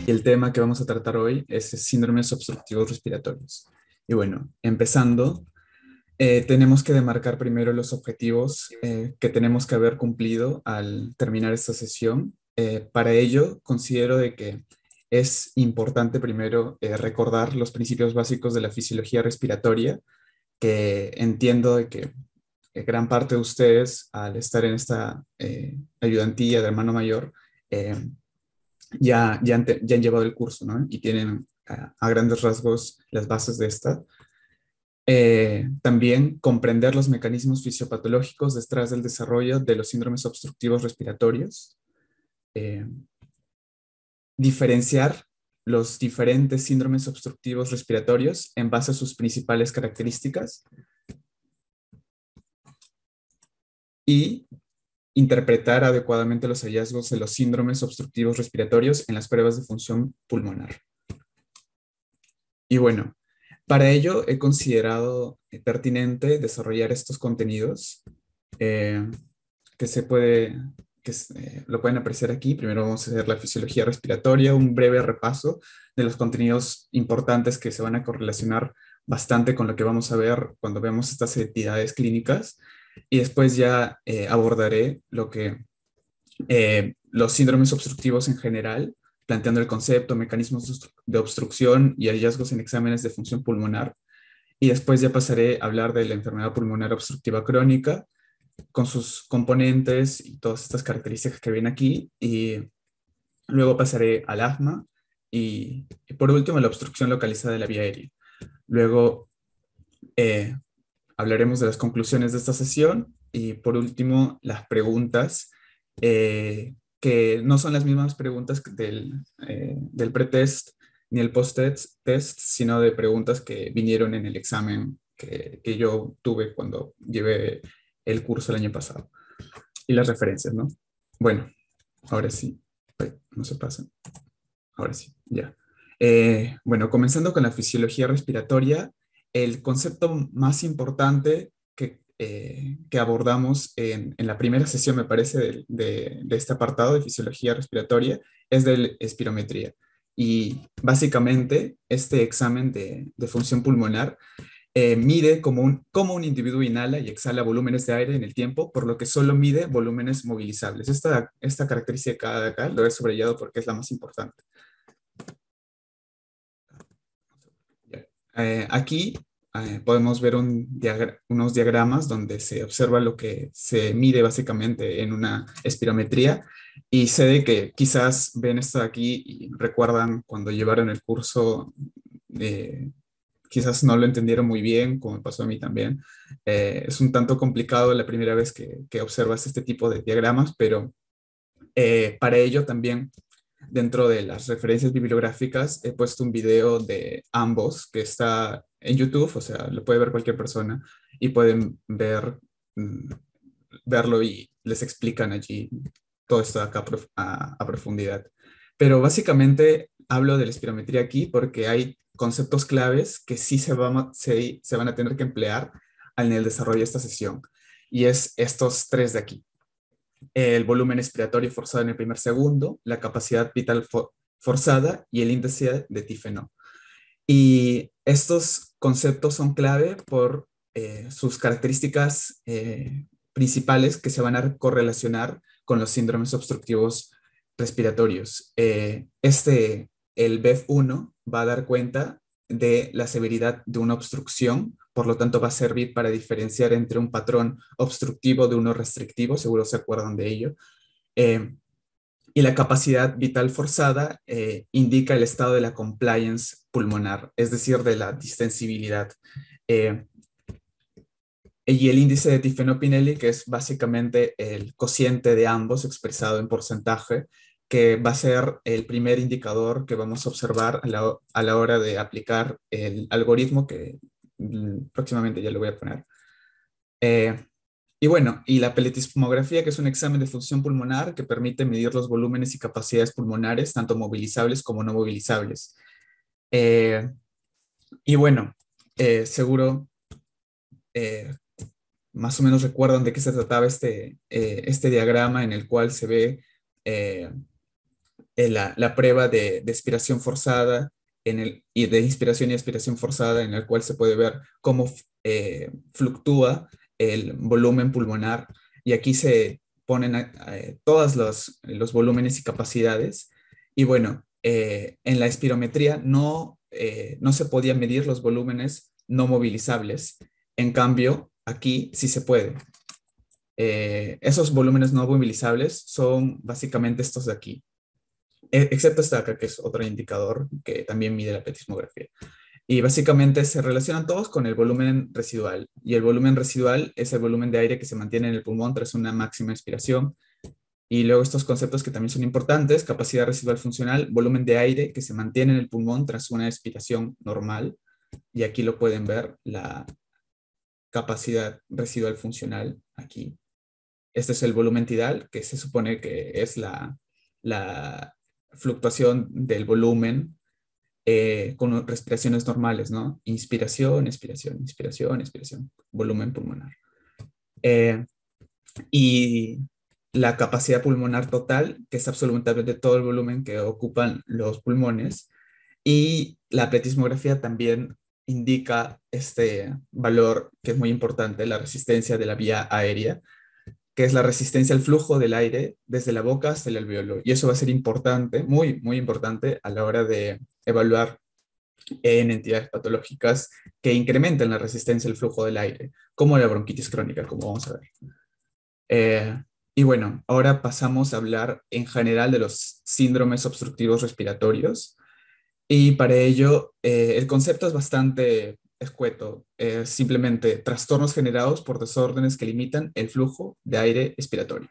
Y el tema que vamos a tratar hoy es síndromes obstructivos respiratorios. Y bueno, empezando, tenemos que demarcar primero los objetivos que tenemos que haber cumplido al terminar esta sesión. Para ello, considero de que es importante primero recordar los principios básicos de la fisiología respiratoria, que entiendo de que gran parte de ustedes, al estar en esta ayudantía de hermano mayor, eh, ya han llevado el curso, ¿no? Y tienen a grandes rasgos las bases de esta. También comprender los mecanismos fisiopatológicos detrás del desarrollo de los síndromes obstructivos respiratorios. Eh, Diferenciar los diferentes síndromes obstructivos respiratorios en base a sus principales características y interpretar adecuadamente los hallazgos de los síndromes obstructivos respiratorios en las pruebas de función pulmonar. Y bueno, para ello he considerado pertinente desarrollar estos contenidos eh, que se puede, lo pueden apreciar aquí. Primero vamos a hacer la fisiología respiratoria, un breve repaso de los contenidos importantes que se van a correlacionar bastante con lo que vamos a ver cuando vemos estas entidades clínicas. Y después ya abordaré los síndromes obstructivos en general, planteando el concepto, mecanismos de obstrucción y hallazgos en exámenes de función pulmonar. Y después ya pasaré a hablar de la enfermedad pulmonar obstructiva crónica, con sus componentes y todas estas características que ven aquí. Y luego pasaré al asma y por último la obstrucción localizada de la vía aérea. Luego eh, hablaremos de las conclusiones de esta sesión y por último las preguntas que no son las mismas preguntas del pretest ni el post-test, sino de preguntas que vinieron en el examen que yo tuve cuando llevé el curso el año pasado. Y las referencias, ¿no? Bueno, ahora sí. Ay, no se pasen. Ahora sí, ya. Bueno, comenzando con la fisiología respiratoria, el concepto más importante que abordamos en la primera sesión, me parece, de este apartado de fisiología respiratoria, es de espirometría. Y básicamente, este examen de función pulmonar mide cómo un individuo inhala y exhala volúmenes de aire en el tiempo, por lo que solo mide volúmenes movilizables. Esta característica de acá lo he subrayado porque es la más importante. Aquí podemos ver unos diagramas donde se observa lo que se mide básicamente en una espirometría y sé de que quizás ven esto de aquí y recuerdan cuando llevaron el curso, quizás no lo entendieron muy bien, como me pasó a mí también. Es un tanto complicado la primera vez que observas este tipo de diagramas, pero para ello también dentro de las referencias bibliográficas he puesto un video de ambos que está en YouTube, o sea, lo puede ver cualquier persona y pueden mm, verlo y les explican allí todo esto acá a profundidad. Pero básicamente hablo de la espirometría aquí porque hay conceptos claves que sí se van a tener que emplear en el desarrollo de esta sesión. Y es estos tres de aquí: el volumen expiratorio forzado en el primer segundo, la capacidad vital forzada y el índice de Tifenó. Y estos conceptos son clave por sus características principales que se van a correlacionar con los síndromes obstructivos respiratorios. El BEF1 va a dar cuenta de la severidad de una obstrucción, por lo tanto va a servir para diferenciar entre un patrón obstructivo de uno restrictivo, seguro se acuerdan de ello. Eh, y la capacidad vital forzada indica el estado de la compliance pulmonar, es decir, de la distensibilidad. Eh, y el índice de Tifenopinelli, que es básicamente el cociente de ambos expresado en porcentaje, que va a ser el primer indicador que vamos a observar a la hora de aplicar el algoritmo que próximamente ya lo voy a poner. Eh, y bueno, y la peletismografía, que es un examen de función pulmonar que permite medir los volúmenes y capacidades pulmonares, tanto movilizables como no movilizables. Eh, y bueno, seguro eh, más o menos recuerdan de qué se trataba este diagrama en el cual se ve eh, la prueba de expiración forzada y de inspiración y expiración forzada, en la cual se puede ver cómo fluctúa el volumen pulmonar. Y aquí se ponen todos los volúmenes y capacidades. Y bueno, en la espirometría no se podían medir los volúmenes no movilizables. En cambio, aquí sí se puede. Esos volúmenes no movilizables son básicamente estos de aquí, excepto esta acá, que es otro indicador que también mide la petismografía. Y básicamente se relacionan todos con el volumen residual. Y el volumen residual es el volumen de aire que se mantiene en el pulmón tras una máxima expiración. Y luego estos conceptos que también son importantes: capacidad residual funcional, volumen de aire que se mantiene en el pulmón tras una expiración normal. Y aquí lo pueden ver, la capacidad residual funcional aquí. Este es el volumen tidal, que se supone que es la fluctuación del volumen con respiraciones normales, ¿no? Inspiración, expiración, inspiración, expiración, volumen pulmonar. Eh, y la capacidad pulmonar total, que es absolutamente todo el volumen que ocupan los pulmones. Y la pletismografía también indica este valor que es muy importante, la resistencia de la vía aérea, que es la resistencia al flujo del aire desde la boca hasta el alveolo. Y eso va a ser importante, muy, muy importante a la hora de evaluar en entidades patológicas que incrementan la resistencia al flujo del aire, como la bronquitis crónica, como vamos a ver. Y bueno, ahora pasamos a hablar en general de los síndromes obstructivos respiratorios. Y para ello, el concepto es bastante escueto. Simplemente trastornos generados por desórdenes que limitan el flujo de aire expiratorio.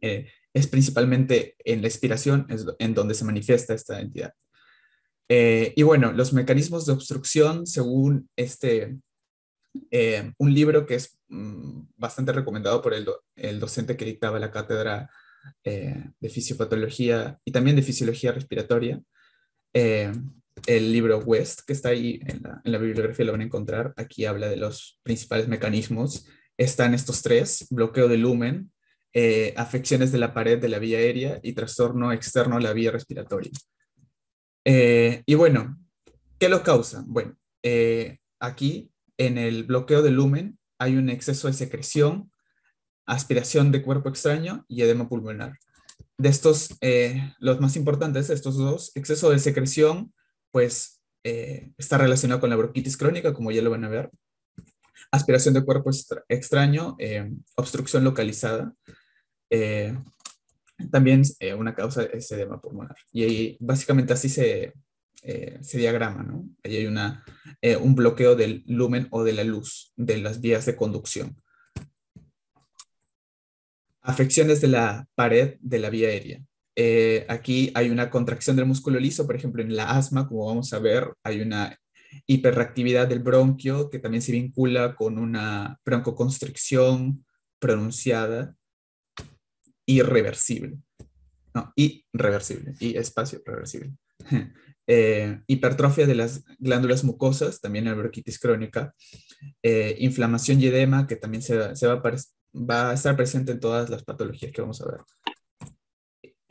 Es principalmente en la expiración en donde se manifiesta esta entidad. Y bueno, los mecanismos de obstrucción, según un libro que es bastante recomendado por el docente que dictaba la cátedra de fisiopatología y también de fisiología respiratoria, eh, el libro West, que está ahí en la bibliografía, lo van a encontrar. Aquí habla de los principales mecanismos. Están estos tres: bloqueo de lumen, afecciones de la pared de la vía aérea y trastorno externo a la vía respiratoria. Y bueno, ¿qué lo causa? Bueno, aquí en el bloqueo de lumen hay un exceso de secreción, aspiración de cuerpo extraño y edema pulmonar. De estos, los más importantes, estos dos: exceso de secreción, pues está relacionado con la bronquitis crónica, como ya lo van a ver. Aspiración de cuerpo extraño, obstrucción localizada. eh, También una causa es edema pulmonar. Y ahí, básicamente así se diagrama, ¿no? Ahí hay un bloqueo del lumen o de la luz de las vías de conducción. Afecciones de la pared de la vía aérea. Aquí hay una contracción del músculo liso, por ejemplo, en la asma, como vamos a ver, hay una hiperreactividad del bronquio que también se vincula con una broncoconstricción pronunciada irreversible. No, irreversible, y espacio reversible. Hipertrofia de las glándulas mucosas, también la bronquitis crónica. Inflamación y edema, que también va a estar presente en todas las patologías que vamos a ver.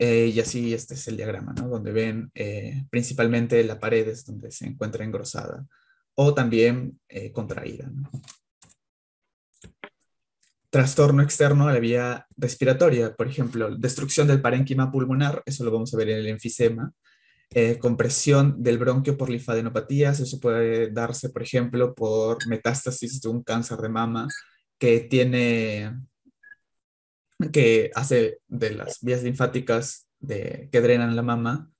Y así este es el diagrama, ¿no? Donde ven principalmente la pared es donde se encuentra engrosada o también contraída, ¿no? Trastorno externo a la vía respiratoria, por ejemplo, destrucción del parénquima pulmonar, eso lo vamos a ver en el enfisema. Compresión del bronquio por linfadenopatías, eso puede darse, por ejemplo, por metástasis de un cáncer de mama que que hace de las vías linfáticas que drenan la mama,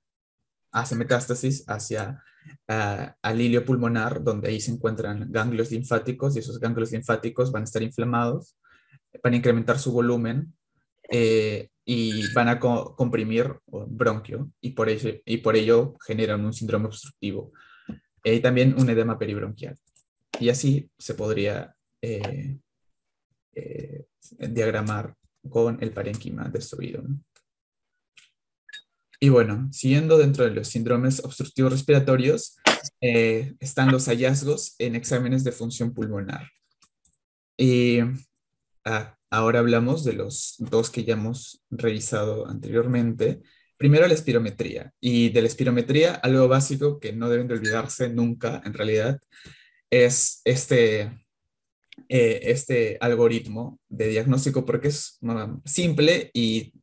hace metástasis hacia al hilio pulmonar, donde ahí se encuentran ganglios linfáticos, y esos ganglios linfáticos van a estar inflamados, van a incrementar su volumen y van a comprimir bronquio, y por ello generan un síndrome obstructivo y también un edema peribronquial. Y así se podría diagramar con el parénquima destruido, ¿no? Y bueno, siguiendo dentro de los síndromes obstructivos respiratorios, están los hallazgos en exámenes de función pulmonar. Y ahora hablamos de los dos que ya hemos revisado anteriormente, Primero la espirometría. Y de la espirometría, algo básico que no deben de olvidarse nunca, en realidad, es este algoritmo de diagnóstico porque es simple y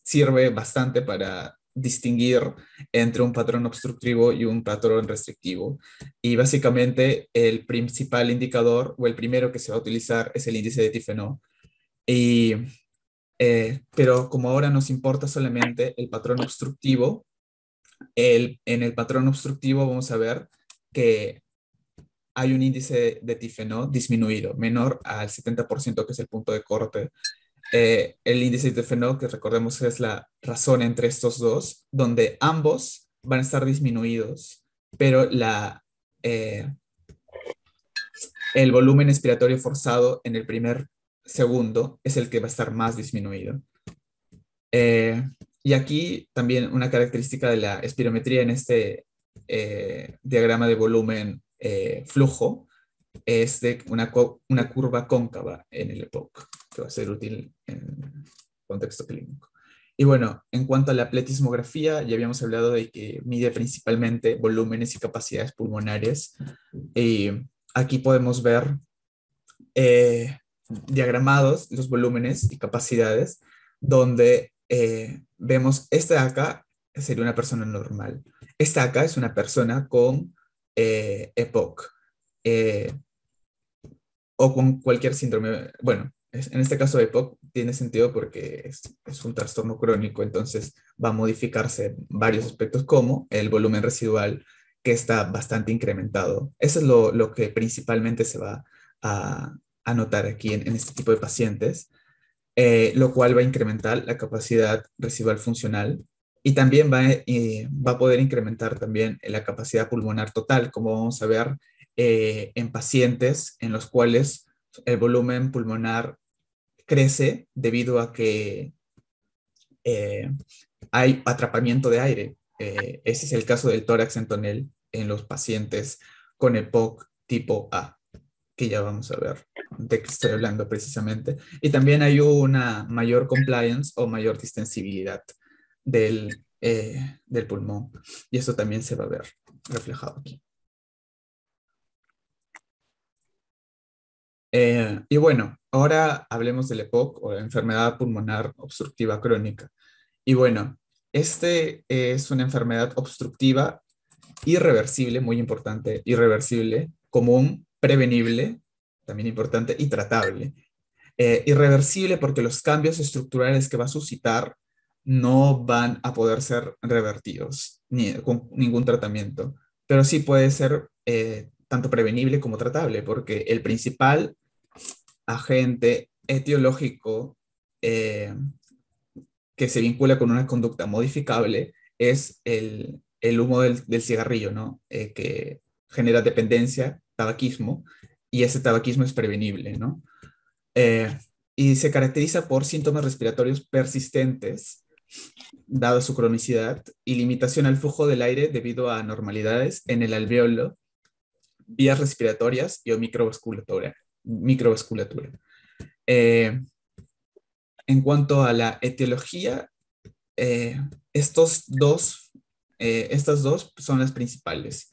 sirve bastante para distinguir entre un patrón obstructivo y un patrón restrictivo. Y básicamente el principal indicador o el primero que se va a utilizar es el índice de Tifenot. Y, pero como ahora nos importa solamente el patrón obstructivo, en el patrón obstructivo vamos a ver que hay un índice de Tifenot disminuido, menor al 70%, que es el punto de corte. El índice de Tifenot, que recordemos es la razón entre estos dos, donde ambos van a estar disminuidos, pero eh, el volumen expiratorio forzado en el primer segundo es el que va a estar más disminuido. Eh, y aquí también una característica de la espirometría en este diagrama de volumen flujo es de una curva cóncava en el EPOC, que va a ser útil en contexto clínico. Y bueno, en cuanto a la pletismografía, ya habíamos hablado de que mide principalmente volúmenes y capacidades pulmonares. Y aquí podemos ver diagramados los volúmenes y capacidades, donde vemos esta de acá sería una persona normal. Esta acá es una persona con EPOC. Eh, o con cualquier síndrome. Bueno, en este caso EPOC tiene sentido porque es un trastorno crónico, entonces va a modificarse varios aspectos como el volumen residual, que está bastante incrementado. Eso es lo que principalmente se va a, a notar aquí en este tipo de pacientes, lo cual va a incrementar la capacidad residual funcional y también va a poder incrementar también la capacidad pulmonar total, como vamos a ver en pacientes en los cuales el volumen pulmonar crece debido a que eh, hay atrapamiento de aire. Ese es el caso del tórax en tonel en los pacientes con EPOC tipo A, que ya vamos a ver de qué estoy hablando precisamente. Y también hay una mayor compliance o mayor distensibilidad del pulmón. Y eso también se va a ver reflejado aquí. Y bueno, ahora hablemos del EPOC o enfermedad pulmonar obstructiva crónica. Y bueno, este es una enfermedad obstructiva irreversible, muy importante, irreversible, común, prevenible, también importante, y tratable. Irreversible porque los cambios estructurales que va a suscitar no van a poder ser revertidos ni con ningún tratamiento, pero sí puede ser tanto prevenible como tratable, porque el principal agente etiológico eh, que se vincula con una conducta modificable es el humo del cigarrillo, ¿no? Que genera dependencia, tabaquismo, y ese tabaquismo es prevenible, ¿no? Eh, y se caracteriza por síntomas respiratorios persistentes, dado su cronicidad, y limitación al flujo del aire debido a anormalidades en el alveolo, vías respiratorias y o microvasculatura. Eh, en cuanto a la etiología, eh, estos dos, estas dos son las principales.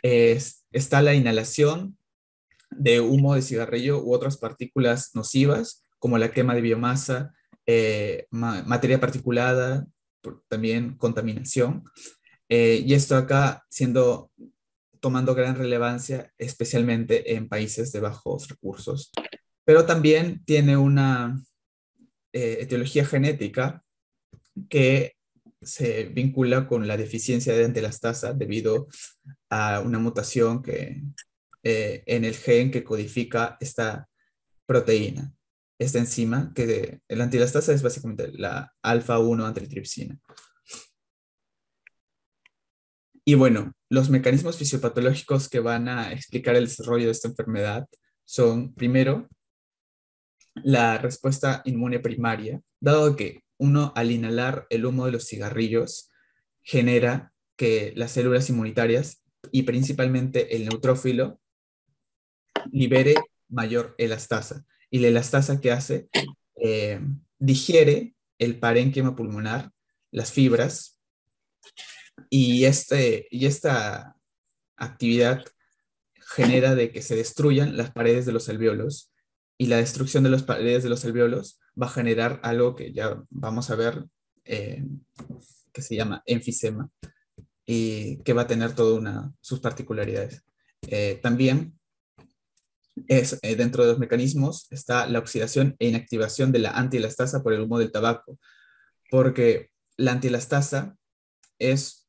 Está la inhalación de humo de cigarrillo u otras partículas nocivas, como la quema de biomasa, materia particulada, también contaminación. Y esto acá tomando gran relevancia, especialmente en países de bajos recursos. Pero también tiene una etiología genética que se vincula con la deficiencia de antilastasa debido a una mutación en el gen que codifica esta proteína, esta enzima, que la antilastasa es básicamente la alfa-1 antitripsina. Y bueno, los mecanismos fisiopatológicos que van a explicar el desarrollo de esta enfermedad son, primero, la respuesta inmune primaria, dado que uno al inhalar el humo de los cigarrillos genera que las células inmunitarias y principalmente el neutrófilo libere mayor elastasa. Y la elastasa que hace, digiere el parénquima pulmonar, las fibras, Y esta actividad genera de que se destruyan las paredes de los alvéolos, y la destrucción de las paredes de los alvéolos va a generar algo que ya vamos a ver, eh, que se llama enfisema, y que va a tener sus particularidades. También dentro de los mecanismos está la oxidación e inactivación de la antielastasa por el humo del tabaco, porque la antielastasa es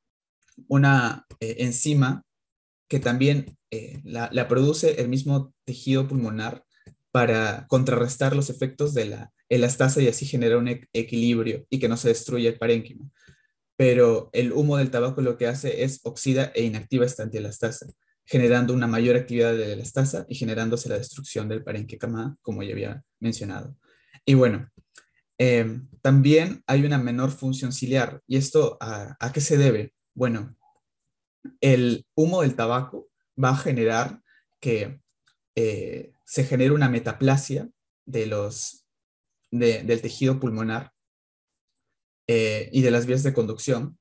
una enzima que también la produce el mismo tejido pulmonar para contrarrestar los efectos de la elastasa y así generar un equilibrio y que no se destruya el parénquima. Pero el humo del tabaco lo que hace es oxida e inactiva esta antielastasa, generando una mayor actividad de la elastasa y generándose la destrucción del parénquima, como ya había mencionado. Y bueno, también hay una menor función ciliar. ¿Y esto a qué se debe? Bueno, el humo del tabaco va a generar que se genere una metaplasia del tejido pulmonar y de las vías de conducción.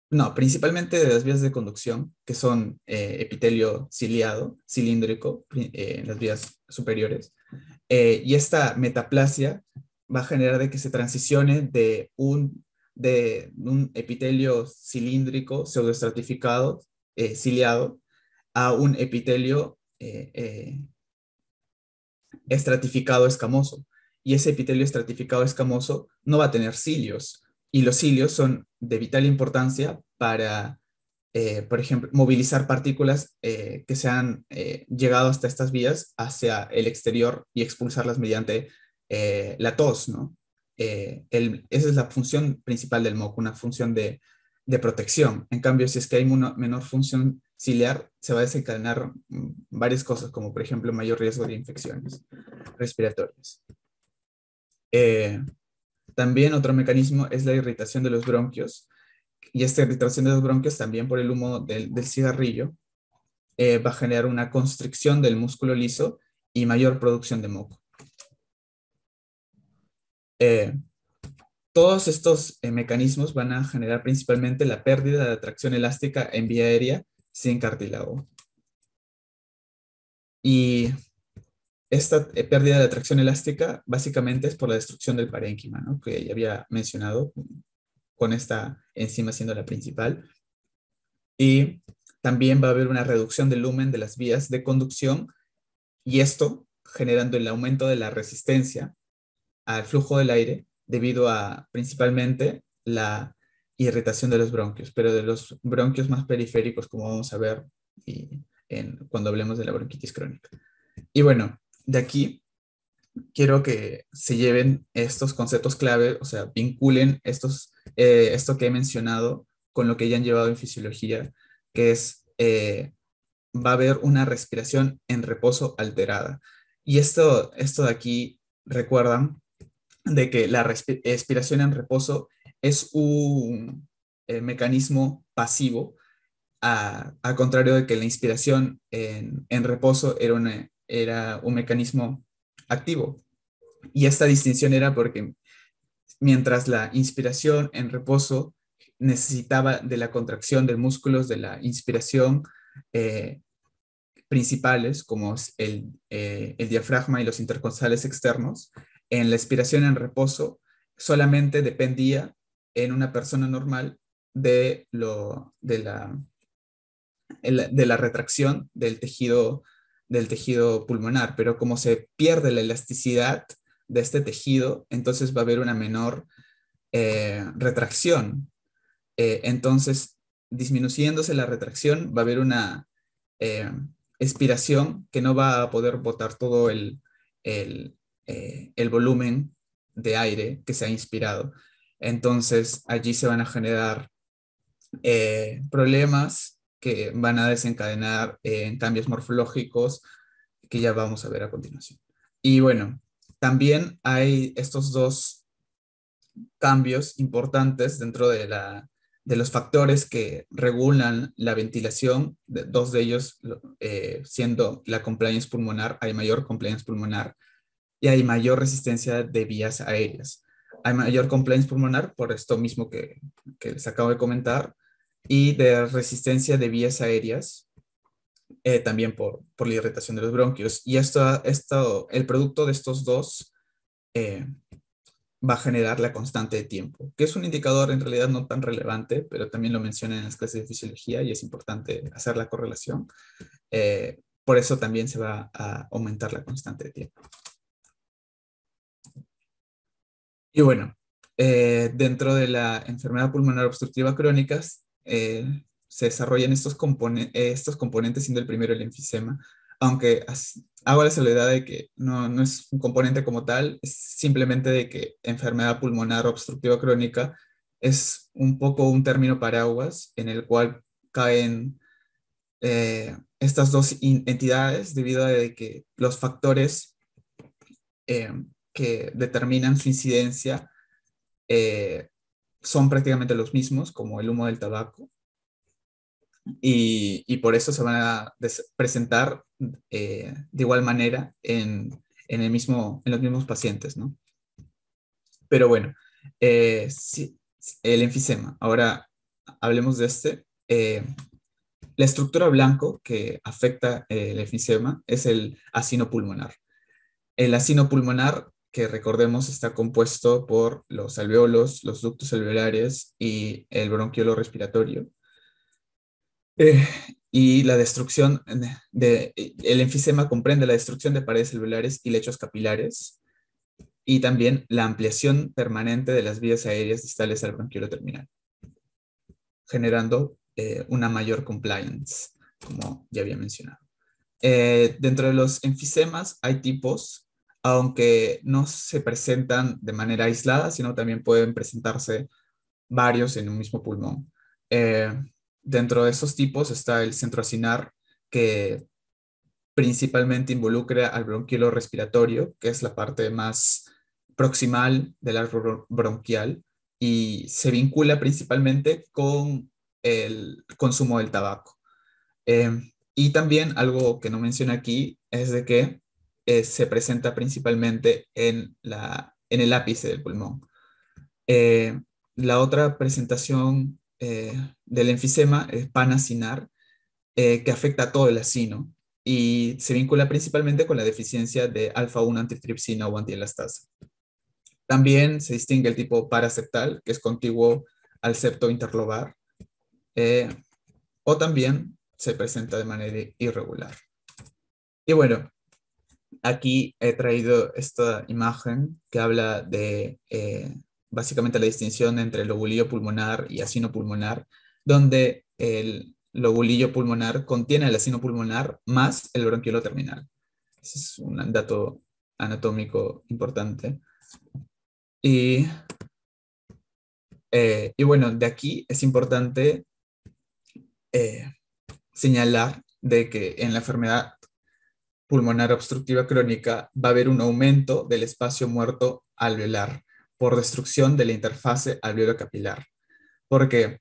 No, principalmente de las vías de conducción, que son epitelio ciliado, cilíndrico, en las vías superiores. Y esta metaplasia va a generar de que se transicione de un epitelio cilíndrico pseudoestratificado, ciliado, a un epitelio estratificado escamoso. Y ese epitelio estratificado escamoso no va a tener cilios. Y los cilios son de vital importancia para, por ejemplo, movilizar partículas que se han llegado hasta estas vías hacia el exterior y expulsarlas mediante la tos, ¿no? Esa es la función principal del moco, una función de protección. En cambio, si es que hay menor función ciliar, se va a desencadenar varias cosas, como por ejemplo mayor riesgo de infecciones respiratorias. Eh, También otro mecanismo es la irritación de los bronquios, y esta irritación de los bronquios también por el humo del cigarrillo va a generar una constricción del músculo liso y mayor producción de moco. Eh, Todos estos mecanismos van a generar principalmente la pérdida de atracción elástica en vía aérea sin cartílago. Y esta pérdida de atracción elástica básicamente es por la destrucción del parénquima, ¿no? Que ya había mencionado, con esta enzima siendo la principal. Y también va a haber una reducción del lumen de las vías de conducción, y esto generando el aumento de la resistencia al flujo del aire debido a principalmente la irritación de los bronquios, pero de los bronquios más periféricos, como vamos a ver cuando hablemos de la bronquitis crónica. Y bueno, de aquí quiero que se lleven estos conceptos clave, o sea, vinculen esto que he mencionado con lo que ya han llevado en fisiología, que es, va a haber una respiración en reposo alterada. Y esto de aquí, recuerdan de que la respiración en reposo es un mecanismo pasivo, al contrario de que la inspiración en reposo era un mecanismo activo. Y esta distinción era porque mientras la inspiración en reposo necesitaba de la contracción de músculos de la inspiración eh, principales, como el diafragma y los intercostales externos, en la expiración en reposo solamente dependía en una persona normal de la retracción del tejido pulmonar, pero como se pierde la elasticidad de este tejido, entonces va a haber una menor retracción. Entonces, disminuyéndose la retracción, va a haber una eh, expiración que no va a poder botar todo el volumen de aire que se ha inspirado. Entonces, allí se van a generar problemas que van a desencadenar en cambios morfológicos que ya vamos a ver a continuación. Y bueno, también hay estos dos cambios importantes dentro de los factores que regulan la ventilación, dos de ellos siendo la compliance pulmonar. Hay mayor compliance pulmonar y hay mayor resistencia de vías aéreas. hay mayor compliance pulmonar por esto mismo que les acabo de comentar, y de resistencia de vías aéreas, también por la irritación de los bronquios. Y el producto de estos dos eh, va a generar la constante de tiempo, que es un indicador en realidad no tan relevante, pero también lo menciona en las clases de fisiología y es importante hacer la correlación. Por eso también se va a aumentar la constante de tiempo. Y bueno, dentro de la enfermedad pulmonar obstructiva crónica se desarrollan estos componentes, siendo el primero el enfisema, aunque hago la salvedad de que no es un componente como tal, es simplemente de que enfermedad pulmonar obstructiva crónica es un poco un término paraguas en el cual caen estas dos entidades debido a de que los factores eh, que determinan su incidencia eh, son prácticamente los mismos, como el humo del tabaco, y por eso se van a presentar de igual manera en los mismos pacientes, ¿no? Pero bueno, sí, el enfisema. Ahora hablemos de este. La estructura blanco que afecta el enfisema es el acino pulmonar. El acino pulmonar, que recordemos está compuesto por los alveolos, los ductos alveolares y el bronquiolo respiratorio. Eh, y la destrucción el enfisema comprende la destrucción de paredes alveolares y lechos capilares y también la ampliación permanente de las vías aéreas distales al bronquiolo terminal, generando una mayor compliance, como ya había mencionado. Dentro de los enfisemas hay tipos, aunque no se presentan de manera aislada, sino también pueden presentarse varios en un mismo pulmón. Eh, Dentro de esos tipos está el centroacinar, que principalmente involucra al bronquiolo respiratorio, que es la parte más proximal del árbol bronquial, y se vincula principalmente con el consumo del tabaco. Eh, y también algo que no menciona aquí es de que se presenta principalmente en el ápice del pulmón. Eh, la otra presentación del enfisema es panacinar, que afecta a todo el acino y se vincula principalmente con la deficiencia de alfa-1 antitripsina o antielastasa. También se distingue el tipo paraseptal, que es contiguo al septo interlobar, eh, o también se presenta de manera irregular. Y bueno, aquí he traído esta imagen que habla de básicamente la distinción entre lobulillo pulmonar y acino pulmonar, donde el lobulillo pulmonar contiene el acino pulmonar más el bronquiolo terminal. Ese es un dato anatómico importante. Y, y bueno, de aquí es importante eh, señalar de que en la enfermedad pulmonar obstructiva crónica va a haber un aumento del espacio muerto alveolar por destrucción de la interfase alveolo-capilar. Porque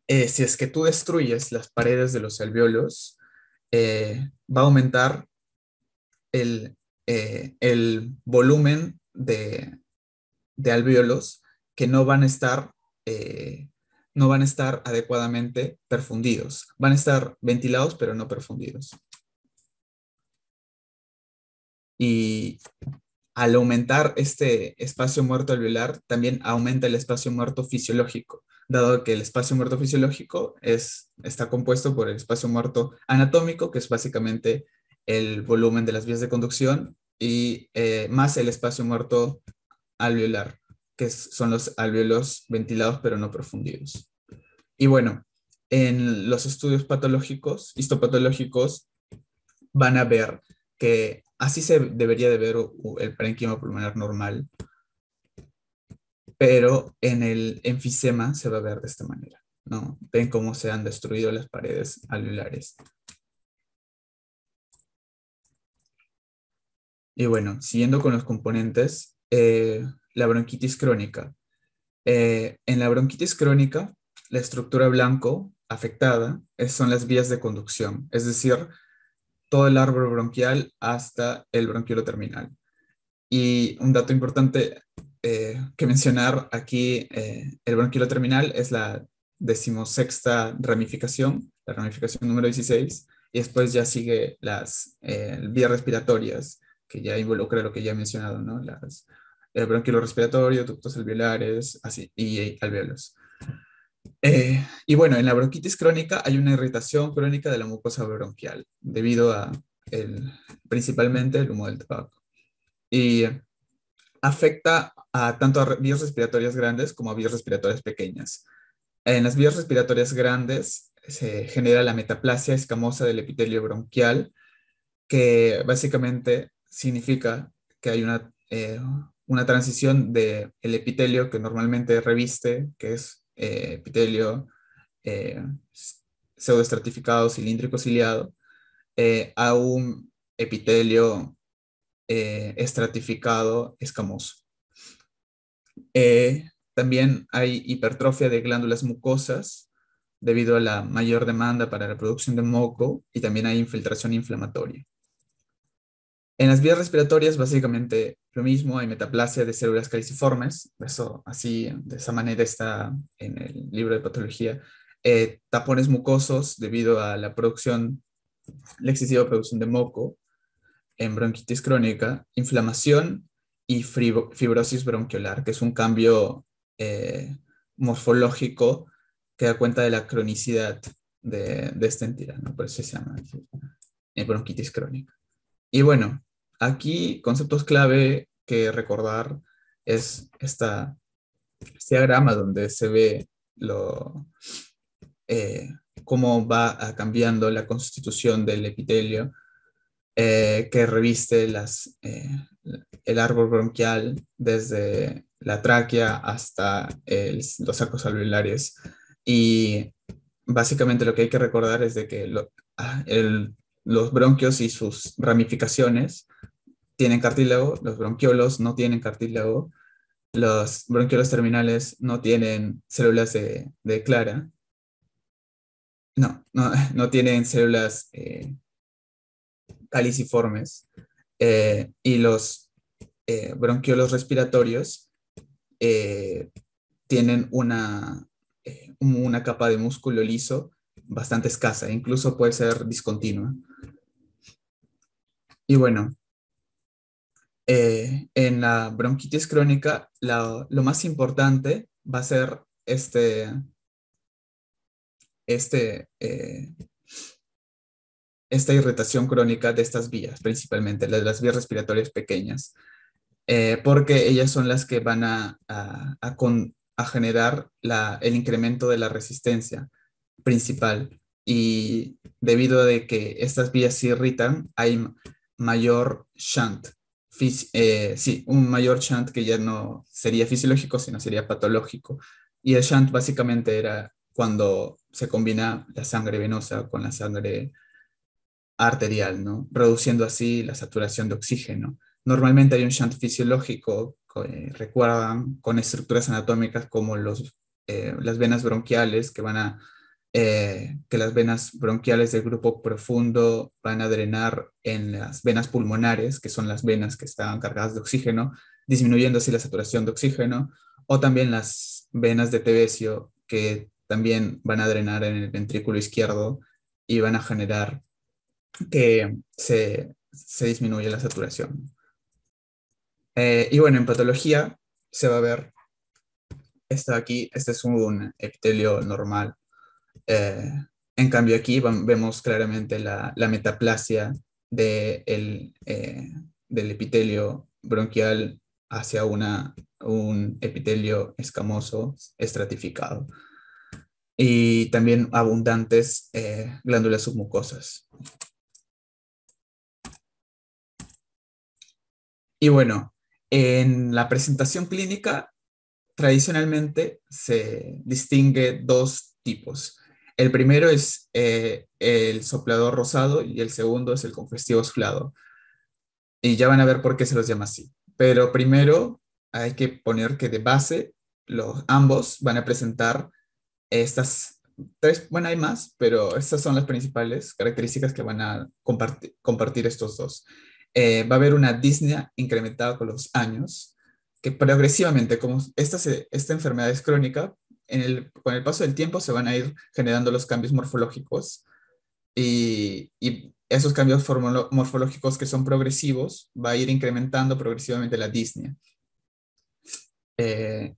si es que tú destruyes las paredes de los alveolos, va a aumentar el volumen de alveolos que eh, no van a estar adecuadamente perfundidos. Van a estar ventilados, pero no perfundidos. Y al aumentar este espacio muerto alveolar, también aumenta el espacio muerto fisiológico, dado que el espacio muerto fisiológico está compuesto por el espacio muerto anatómico, que es básicamente el volumen de las vías de conducción, y más el espacio muerto alveolar, que son los alveolos ventilados pero no perfundidos. Y bueno, en los estudios patológicos, histopatológicos, van a ver que así se debería de ver el parénquima pulmonar normal, pero en el enfisema se va a ver de esta manera, ¿no? Ven cómo se han destruido las paredes alveolares. Y bueno, siguiendo con los componentes, la bronquitis crónica. En la bronquitis crónica, la estructura blanco afectada son las vías de conducción, es decir, todo el árbol bronquial hasta el bronquiolo terminal. Y un dato importante que mencionar aquí, el bronquilo terminal es la decimosexta ramificación, la ramificación número 16, y después ya sigue las vías respiratorias, que ya involucra lo que ya he mencionado, ¿no? El bronquilo respiratorio, ductos alveolares, así, y alvéolos. Y bueno, en la bronquitis crónica hay una irritación crónica de la mucosa bronquial, debido a principalmente el humo del tabaco. Y afecta a tanto a vías respiratorias grandes como a vías respiratorias pequeñas. En las vías respiratorias grandes se genera la metaplasia escamosa del epitelio bronquial, que básicamente significa que hay una transición del epitelio que normalmente reviste, que es epitelio eh, pseudoestratificado, cilíndrico ciliado, a un epitelio estratificado escamoso. También hay hipertrofia de glándulas mucosas debido a la mayor demanda para la producción de moco, y también hay infiltración inflamatoria. En las vías respiratorias, básicamente lo mismo, hay metaplasia de células caliciformes, eso así, de esa manera está en el libro de patología, tapones mucosos debido a la excesiva producción de moco en bronquitis crónica, inflamación y fibrosis bronquiolar, que es un cambio eh, morfológico que da cuenta de la cronicidad de esta entidad, ¿no? Por eso se llama bronquitis crónica. Y bueno, aquí conceptos clave que recordar es este diagrama donde se ve eh, cómo va cambiando la constitución del epitelio que reviste el árbol bronquial desde la tráquea hasta los sacos alveolares. Y básicamente lo que hay que recordar es de que los bronquios y sus ramificaciones tienen cartílago, los bronquiolos no tienen cartílago, los bronquiolos terminales no tienen células de Clara, no tienen células caliciformes, y los bronquiolos respiratorios eh, tienen una capa de músculo liso bastante escasa, incluso puede ser discontinua. Y bueno, en la bronquitis crónica, lo más importante va a ser este, eh, esta irritación crónica de estas vías, principalmente las vías respiratorias pequeñas, porque ellas son las que van a generar el incremento de la resistencia principal. Y debido a que estas vías se irritan, hay mayor shunt. Sí, un mayor shunt que ya no sería fisiológico, sino sería patológico. Y el shunt básicamente era cuando se combina la sangre venosa con la sangre arterial, ¿no? Reduciendo así la saturación de oxígeno. Normalmente hay un shunt fisiológico, recuerdan, con estructuras anatómicas como las venas bronquiales que las venas bronquiales del grupo profundo van a drenar en las venas pulmonares, que son las venas que están cargadas de oxígeno, disminuyendo así la saturación de oxígeno, o también las venas de Tevesio, que también van a drenar en el ventrículo izquierdo y van a generar que se disminuye la saturación. Y bueno, en patología se va a ver, este es un epitelio normal. Eh, en cambio aquí vemos claramente la metaplasia del epitelio bronquial hacia un epitelio escamoso estratificado. Y también abundantes glándulas submucosas. Y bueno, en la presentación clínica tradicionalmente se distingue dos tipos. El primero es el soplador rosado y el segundo es el congestivo oscilado. Y ya van a ver por qué se los llama así. Pero primero hay que poner que de base ambos van a presentar estas tres, bueno, hay más, pero estas son las principales características que van a compartir estos dos. Va a haber una disnea incrementada con los años, que progresivamente, como esta enfermedad es crónica, con el paso del tiempo se van a ir generando los cambios morfológicos y esos cambios morfológicos que son progresivos va a ir incrementando progresivamente la disnea.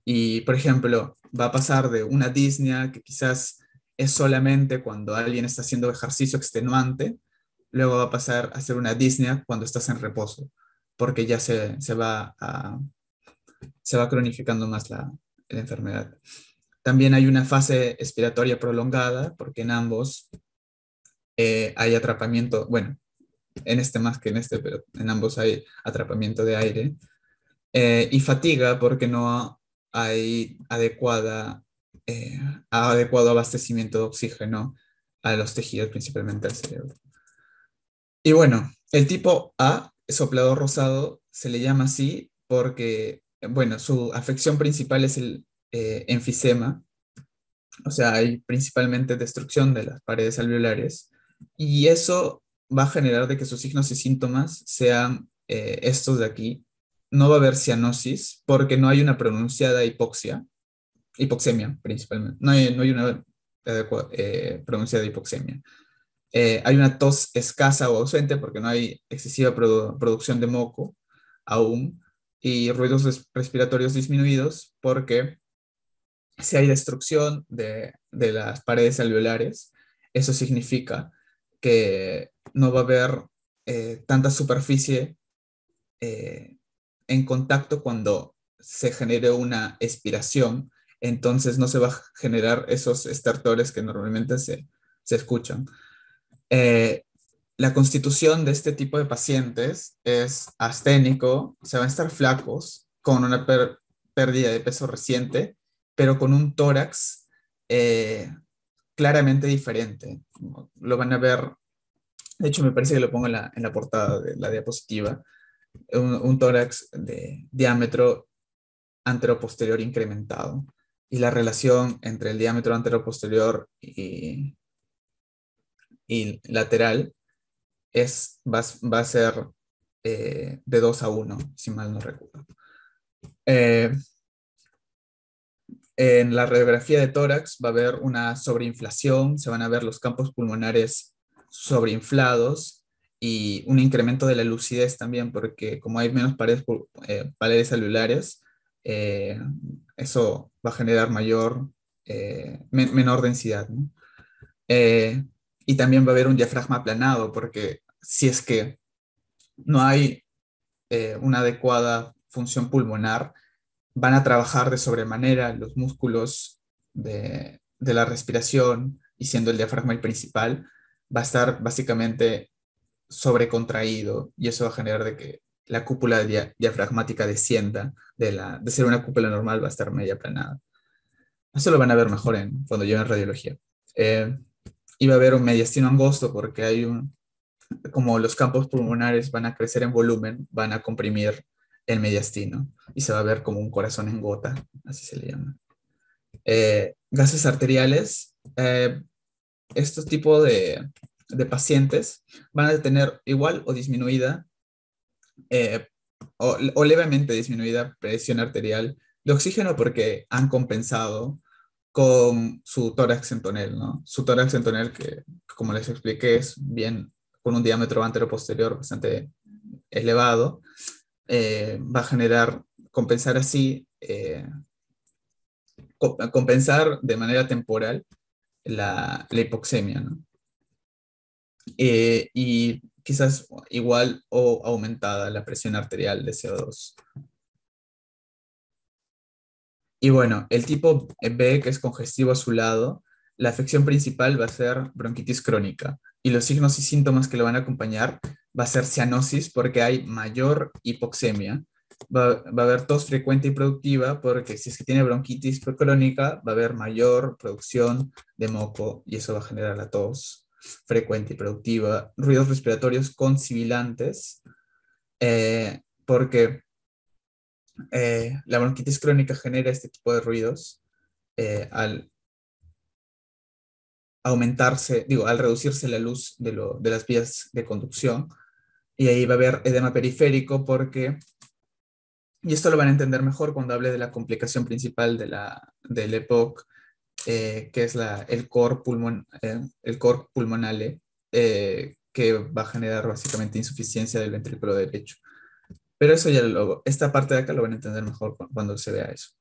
Y, por ejemplo, va a pasar de una disnea que quizás es solamente cuando alguien está haciendo ejercicio extenuante, luego va a pasar a ser una disnea cuando estás en reposo, porque ya se va cronificando más la enfermedad. También hay una fase expiratoria prolongada, porque en ambos hay atrapamiento, bueno, en este más que en este, pero en ambos hay atrapamiento de aire. Y fatiga porque no hay eh, adecuado abastecimiento de oxígeno a los tejidos, principalmente al cerebro. Y bueno, el tipo A, soplador rosado, se le llama así porque, bueno, su afección principal es el enfisema, o sea, hay principalmente destrucción de las paredes alveolares, y eso va a generar de que sus signos y síntomas sean estos de aquí. No va a haber cianosis porque no hay una pronunciada hipoxemia principalmente. No hay una pronunciada hipoxemia. Hay una tos escasa o ausente porque no hay excesiva producción de moco aún, y ruidos respiratorios disminuidos porque si hay destrucción de las paredes alveolares, eso significa que no va a haber tanta superficie eh, en contacto cuando se genere una expiración, entonces no se va a generar esos estertores que normalmente se escuchan. Eh, la constitución de este tipo de pacientes es asténico, se van a estar flacos, con una pérdida de peso reciente, pero con un tórax eh, claramente diferente. Lo van a ver, de hecho me parece que lo pongo en la portada de la diapositiva, un tórax de diámetro anteroposterior incrementado. Y la relación entre el diámetro anteroposterior y lateral va a ser de 2 a 1, si mal no recuerdo. Eh, en la radiografía de tórax va a haber una sobreinflación, se van a ver los campos pulmonares sobreinflados y un incremento de la lucidez también, porque como hay menos paredes celulares, eh, eso va a generar menor densidad, ¿no? Eh, y también va a haber un diafragma aplanado, porque si es que no hay una adecuada función pulmonar, van a trabajar de sobremanera los músculos de la respiración, y siendo el diafragma el principal, va a estar básicamente sobrecontraído, y eso va a generar de que la cúpula diafragmática descienda de ser una cúpula normal, va a estar media aplanada. Eso lo van a ver mejor cuando lleven radiología. Eh, y va a haber un mediastino angosto porque como los campos pulmonares van a crecer en volumen, van a comprimir el mediastino y se va a ver como un corazón en gota, así se le llama. Gases arteriales, estos tipos de pacientes van a tener igual o disminuida eh, o levemente disminuida presión arterial de oxígeno porque han compensado con su tórax en tonel, ¿no? Su tórax en tonel que, como les expliqué, es bien con un diámetro antero-posterior bastante elevado, va a compensar así, compensar de manera temporal la hipoxemia, ¿no? Y quizás igual o aumentada la presión arterial de CO2. Y bueno, el tipo B, que es congestivo azulado, la afección principal va a ser bronquitis crónica. Y los signos y síntomas que lo van a acompañar va a ser cianosis porque hay mayor hipoxemia. Va a haber tos frecuente y productiva porque si es que tiene bronquitis crónica va a haber mayor producción de moco y eso va a generar la tos frecuente y productiva. Ruidos respiratorios con sibilantes porque la bronquitis crónica genera este tipo de ruidos al al reducirse la luz de las vías de conducción, y ahí va a haber edema periférico porque Y esto lo van a entender mejor cuando hable de la complicación principal del EPOC, que es el cor pulmonale, que va a generar básicamente insuficiencia del ventrículo derecho. Pero eso ya esta parte de acá lo van a entender mejor cuando se vea eso.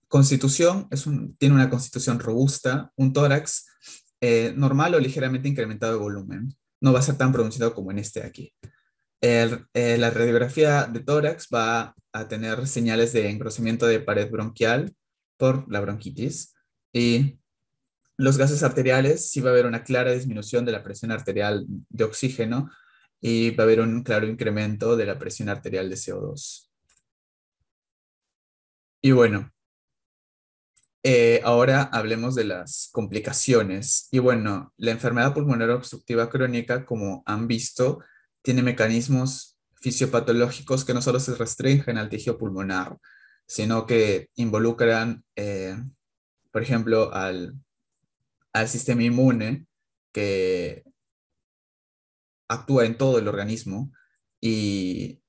Constitución, tiene una constitución robusta, un tórax normal o ligeramente incrementado de volumen. No va a ser tan pronunciado como en este de aquí. La radiografía de tórax va a tener señales de engrosamiento de pared bronquial por la bronquitis. Y los gases arteriales, sí va a haber una clara disminución de la presión arterial de oxígeno y va a haber un claro incremento de la presión arterial de CO2. Y bueno, ahora hablemos de las complicaciones. Y bueno, la enfermedad pulmonar obstructiva crónica, como han visto, tiene mecanismos fisiopatológicos que no solo se restringen al tejido pulmonar, sino que involucran, por ejemplo, al sistema inmune, que actúa en todo el organismo y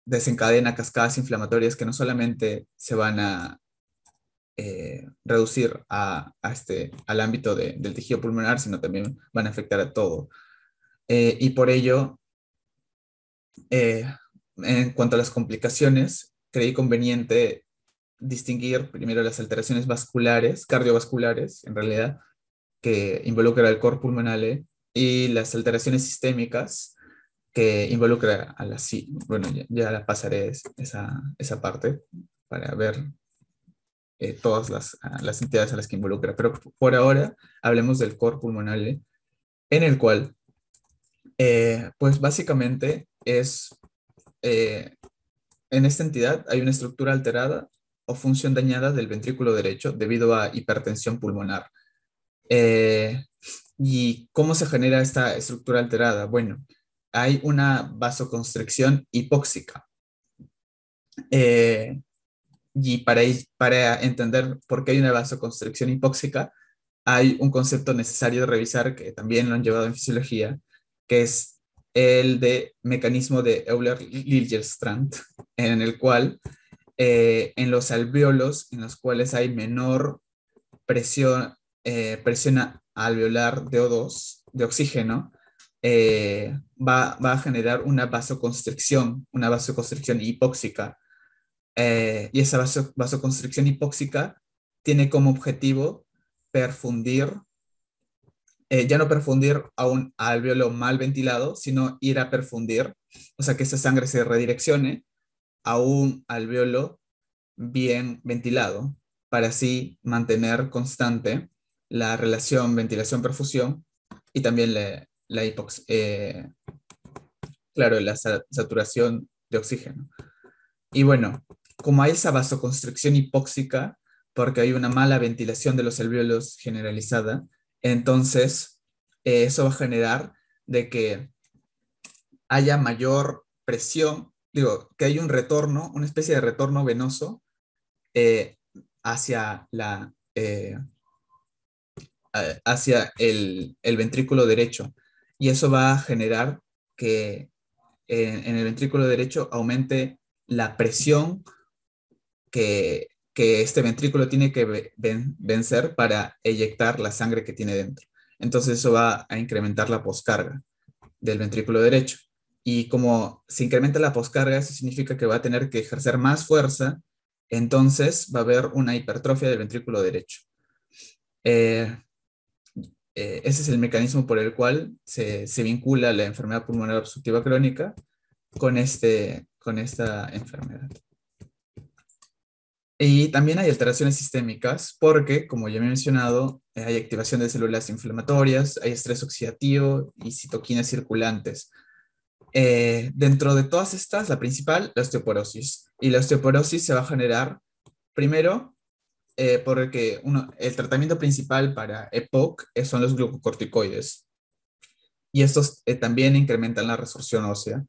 desencadena cascadas inflamatorias que no solamente se van a reducir al ámbito del tejido pulmonar, sino también van a afectar a todo. Y por ello, eh, en cuanto a las complicaciones, creí conveniente distinguir primero las alteraciones vasculares, cardiovasculares, en realidad, que involucra al cor pulmonale, y las alteraciones sistémicas, que involucra a la... Bueno, ya la pasaré esa parte para ver todas las entidades a las que involucra. Pero por ahora hablemos del cor pulmonale, en el cual, pues básicamente eh, en esta entidad hay una estructura alterada o función dañada del ventrículo derecho debido a hipertensión pulmonar. Eh, ¿Y cómo se genera esta estructura alterada? Bueno, hay una vasoconstricción hipóxica. Eh, y para entender por qué hay una vasoconstricción hipóxica, hay un concepto necesario de revisar que también lo han llevado en fisiología, que es el de mecanismo de Euler-Liljestrand, en el cual en los alvéolos en los cuales hay menor presión, presión alveolar de O2, de oxígeno, va a generar una vasoconstricción hipóxica. Y esa vasoconstricción hipóxica tiene como objetivo perfundir, ya no perfundir a un alvéolo mal ventilado, sino ir a perfundir, o sea, que esa sangre se redireccione a un alvéolo bien ventilado, para así mantener constante la relación ventilación-perfusión y también claro, la saturación de oxígeno. Y bueno, como hay esa vasoconstricción hipóxica, porque hay una mala ventilación de los alvéolos generalizada, entonces eso va a generar de que haya mayor presión, digo, que hay un retorno, una especie de retorno venoso eh, hacia hacia el ventrículo derecho. Y eso va a generar que en el ventrículo derecho aumente la presión que este ventrículo tiene que vencer para eyectar la sangre que tiene dentro. Entonces eso va a incrementar la poscarga del ventrículo derecho. Y como se incrementa la poscarga, eso significa que va a tener que ejercer más fuerza, entonces va a haber una hipertrofia del ventrículo derecho. Eh, Ese es el mecanismo por el cual se vincula la enfermedad pulmonar obstructiva crónica con esta enfermedad. Y también hay alteraciones sistémicas porque, como ya me he mencionado, hay activación de células inflamatorias, hay estrés oxidativo y citoquinas circulantes. Dentro de todas estas, la principal, la osteoporosis. Y la osteoporosis se va a generar primero porque el tratamiento principal para EPOC son los glucocorticoides. Y estos también incrementan la resorción ósea,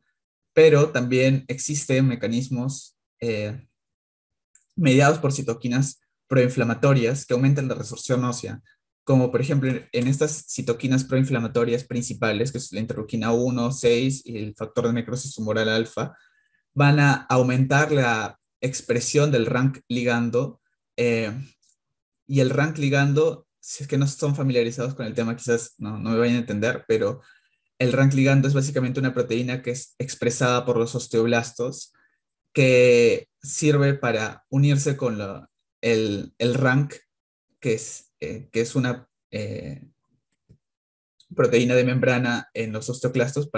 pero también existen mecanismos mediados por citoquinas proinflamatorias que aumentan la resorción ósea, como por ejemplo en estas citoquinas proinflamatorias principales, que es la interleuquina 1, 6 y el factor de necrosis tumoral alfa, van a aumentar la expresión del rank ligando. eh, y el rank ligando, si es que no son familiarizados con el tema, quizás no me vayan a entender, pero el rank ligando es básicamente una proteína que es expresada por los osteoblastos que sirve para unirse con el rank, que es una proteína de membrana en los osteoclastos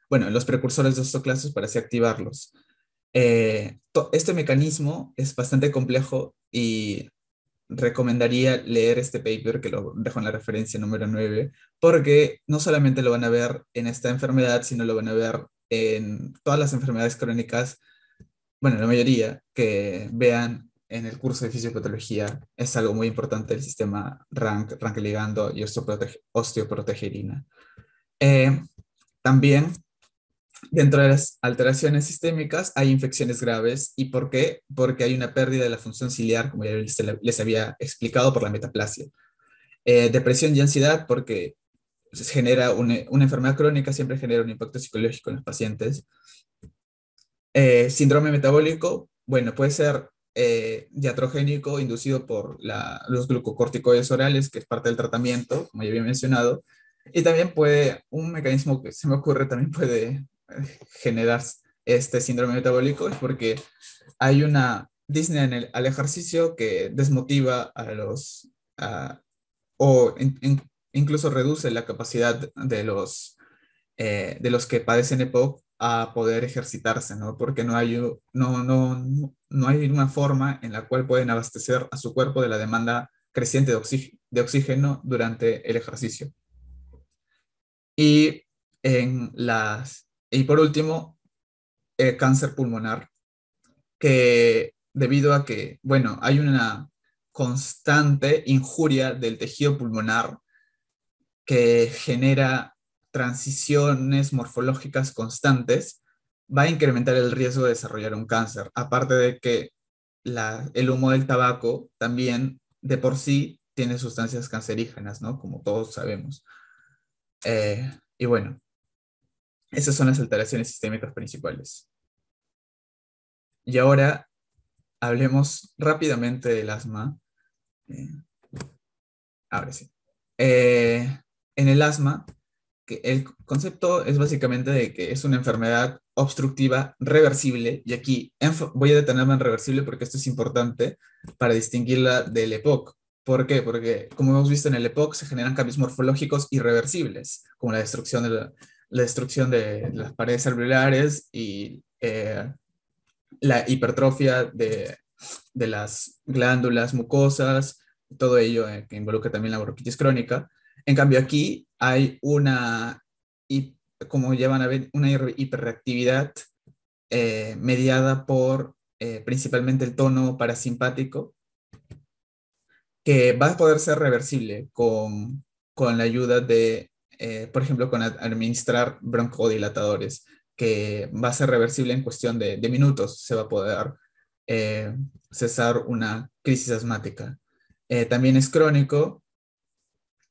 bueno, en los precursores de osteoclastos para así activarlos. Este mecanismo es bastante complejo y recomendaría leer este paper, que lo dejo en la referencia número 9 porque no solamente lo van a ver en esta enfermedad, sino lo van a ver en todas las enfermedades crónicas, bueno, la mayoría que vean en el curso de fisiopatología. Es algo muy importante el sistema rank ligando y osteoprotegerina. Eh, También dentro de las alteraciones sistémicas hay infecciones graves. ¿Y por qué? Porque hay una pérdida de la función ciliar, como ya les había explicado, por la metaplasia. Depresión y ansiedad, porque se genera una enfermedad crónica, siempre genera un impacto psicológico en los pacientes. Síndrome metabólico, bueno, puede ser iatrogénico, inducido por los glucocorticoides orales, que es parte del tratamiento, como ya había mencionado. Y también un mecanismo que se me ocurre, también puede generar este síndrome metabólico, es porque hay una disnea al ejercicio que desmotiva o incluso reduce la capacidad de los que padecen EPOC a poder ejercitarse, ¿no? Porque no hay una forma en la cual pueden abastecer a su cuerpo de la demanda creciente de oxígeno durante el ejercicio. Y, y por último, el cáncer pulmonar, que debido a que, bueno, hay una constante injuria del tejido pulmonar que genera transiciones morfológicas constantes, va a incrementar el riesgo de desarrollar un cáncer. Aparte de que el humo del tabaco también de por sí tiene sustancias cancerígenas, ¿no? Como todos sabemos. Y bueno, esas son las alteraciones sistémicas principales. Y ahora hablemos rápidamente del asma. Eh, Ahora sí. En el asma, que el concepto es básicamente de que es una enfermedad obstructiva reversible, y aquí voy a detenerme en reversible porque esto es importante para distinguirla del EPOC. ¿Por qué? Porque, como hemos visto en el EPOC, se generan cambios morfológicos irreversibles, como la destrucción la destrucción de las paredes alveolares y la hipertrofia de las glándulas mucosas, todo ello que involucra también la bronquitis crónica. En cambio, aquí hay como ya van a ver, una hiperreactividad mediada por principalmente el tono parasimpático, que va a poder ser reversible con la ayuda por ejemplo, con administrar broncodilatadores, que va a ser reversible en cuestión de minutos. Se va a poder eh, cesar una crisis asmática. También es crónico,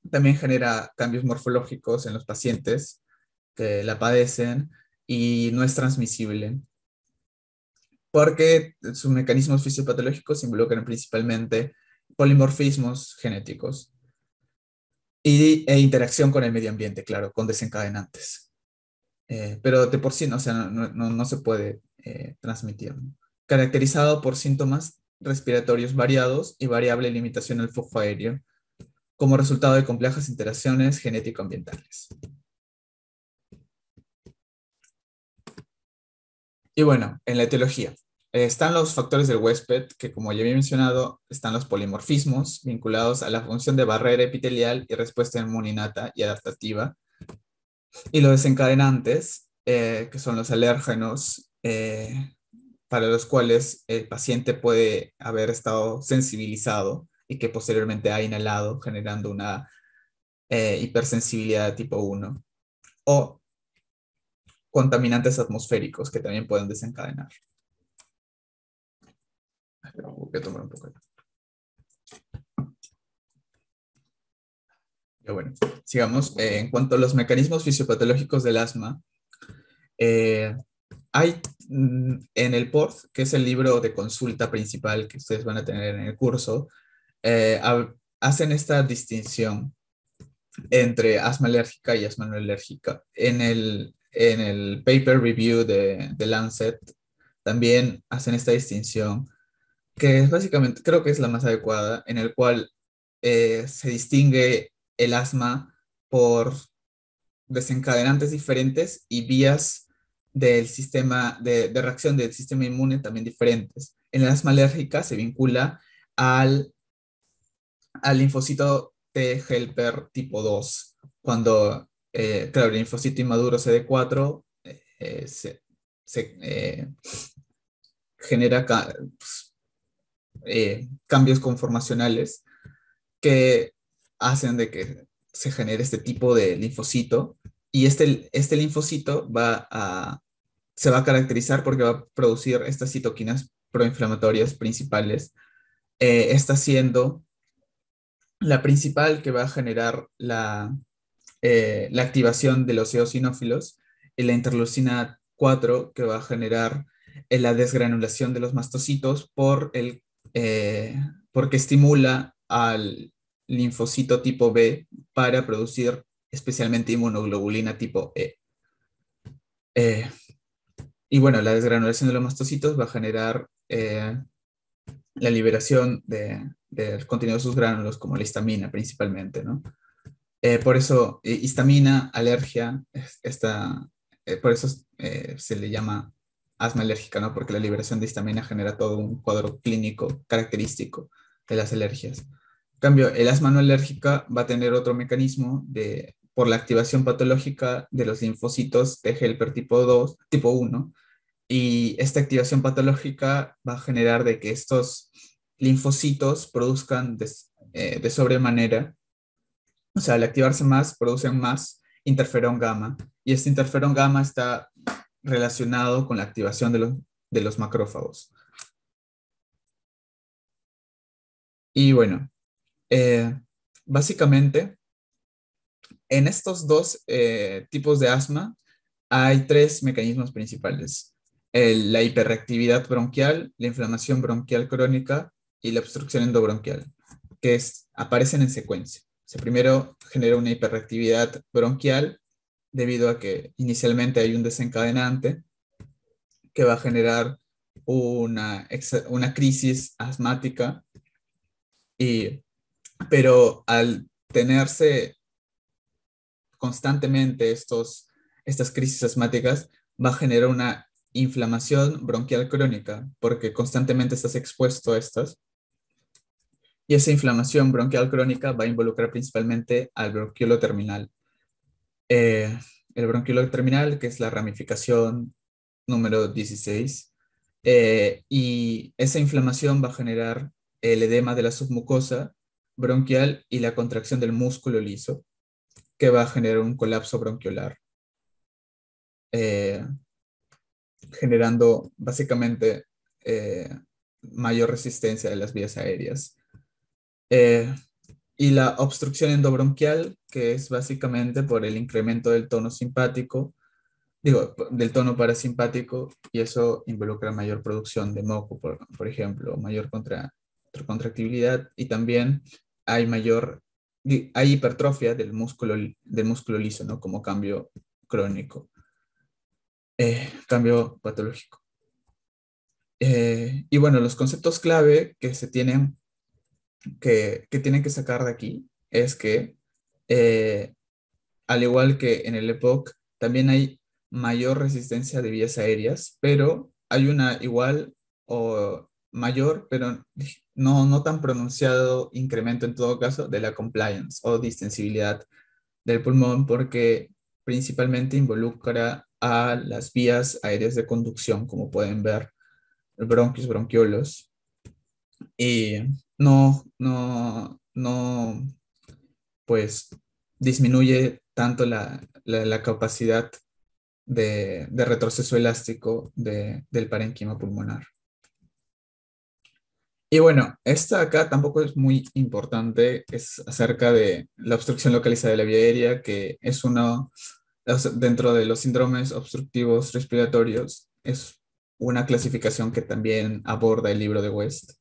también genera cambios morfológicos en los pacientes que la padecen y no es transmisible porque sus mecanismos fisiopatológicos involucran principalmente polimorfismos genéticos e interacción con el medio ambiente, claro, con desencadenantes. Pero de por sí no, o sea, no se puede transmitir, ¿no? Caracterizado por síntomas respiratorios variados y variable limitación al flujo aéreo, como resultado de complejas interacciones genético-ambientales. Y bueno, en la etiología, están los factores del huésped, que como ya había mencionado, están los polimorfismos vinculados a la función de barrera epitelial y respuesta inmunitaria y adaptativa, y los desencadenantes, que son los alérgenos, para los cuales el paciente puede haber estado sensibilizado y que posteriormente ha inhalado, generando una hipersensibilidad de tipo 1, o contaminantes atmosféricos que también pueden desencadenar. Voy a tomar un poco. Ya bueno, sigamos. En cuanto a los mecanismos fisiopatológicos del asma, eh, hay en el PORT, que es el libro de consulta principal que ustedes van a tener en el curso, hacen esta distinción entre asma alérgica y asma no alérgica. En el paper review de Lancet también hacen esta distinción, que es básicamente, creo que es la más adecuada, en el cual se distingue el asma por desencadenantes diferentes y vías del sistema de reacción del sistema inmune también diferentes. En el asma alérgica se vincula al, al linfocito T helper tipo 2 cuando, claro, el linfocito inmaduro CD4 se genera cambios conformacionales que hacen de que se genere este tipo de linfocito y este linfocito se va a caracterizar porque va a producir estas citoquinas proinflamatorias principales, esta siendo la principal que va a generar la activación de los eosinófilos y la interleucina 4 que va a generar la desgranulación de los mastocitos porque estimula al linfocito tipo B para producir especialmente inmunoglobulina tipo E. Eh, y bueno, la desgranulación de los mastocitos va a generar la liberación del contenido de sus gránulos como la histamina principalmente, ¿no? Por eso, histamina, alergia, por eso se le llama asma alérgica, ¿no? Porque la liberación de histamina genera todo un cuadro clínico característico de las alergias. En cambio, el asma no alérgica va a tener otro mecanismo por la activación patológica de los linfocitos T helper tipo 2, tipo 1, y esta activación patológica va a generar de que estos linfocitos produzcan de sobremanera, o sea, al activarse más, producen más interferón gamma. Y este interferón gamma está relacionado con la activación de los macrófagos. Y bueno, eh, básicamente, en estos dos tipos de asma hay tres mecanismos principales. La hiperreactividad bronquial, la inflamación bronquial crónica y la obstrucción endobronquial, aparecen en secuencia. O sea, primero genera una hiperreactividad bronquial debido a que inicialmente hay un desencadenante que va a generar una crisis asmática, y, pero al tenerse constantemente estas crisis asmáticas, va a generar una inflamación bronquial crónica, porque constantemente estás expuesto a estas. Y esa inflamación bronquial crónica va a involucrar principalmente al bronquiolo terminal. Eh, el bronquiolo terminal, que es la ramificación número 16, y esa inflamación va a generar el edema de la submucosa bronquial y la contracción del músculo liso, que va a generar un colapso bronquiolar, eh, generando básicamente eh, mayor resistencia de las vías aéreas. Eh, y la obstrucción endobronquial, que es básicamente por el incremento del tono simpático, digo, del tono parasimpático, y eso involucra mayor producción de moco, por ejemplo, mayor contractibilidad, y también hay hipertrofia del músculo liso, ¿no? Como cambio crónico, cambio patológico. Y bueno, los conceptos clave que tienen que sacar de aquí es que, eh, al igual que en el EPOC, también hay mayor resistencia de vías aéreas, pero hay una igual o mayor, pero no tan pronunciado incremento en todo caso de la compliance o distensibilidad del pulmón, porque principalmente involucra a las vías aéreas de conducción, como pueden ver, el bronquios, bronquiolos, y no, pues disminuye tanto la capacidad de retroceso elástico del parénquima pulmonar. Y bueno, esta acá tampoco es muy importante, es acerca de la obstrucción localizada de la vía aérea, que es uno, dentro de los síndromes obstructivos respiratorios, Es una clasificación que también aborda el libro de West,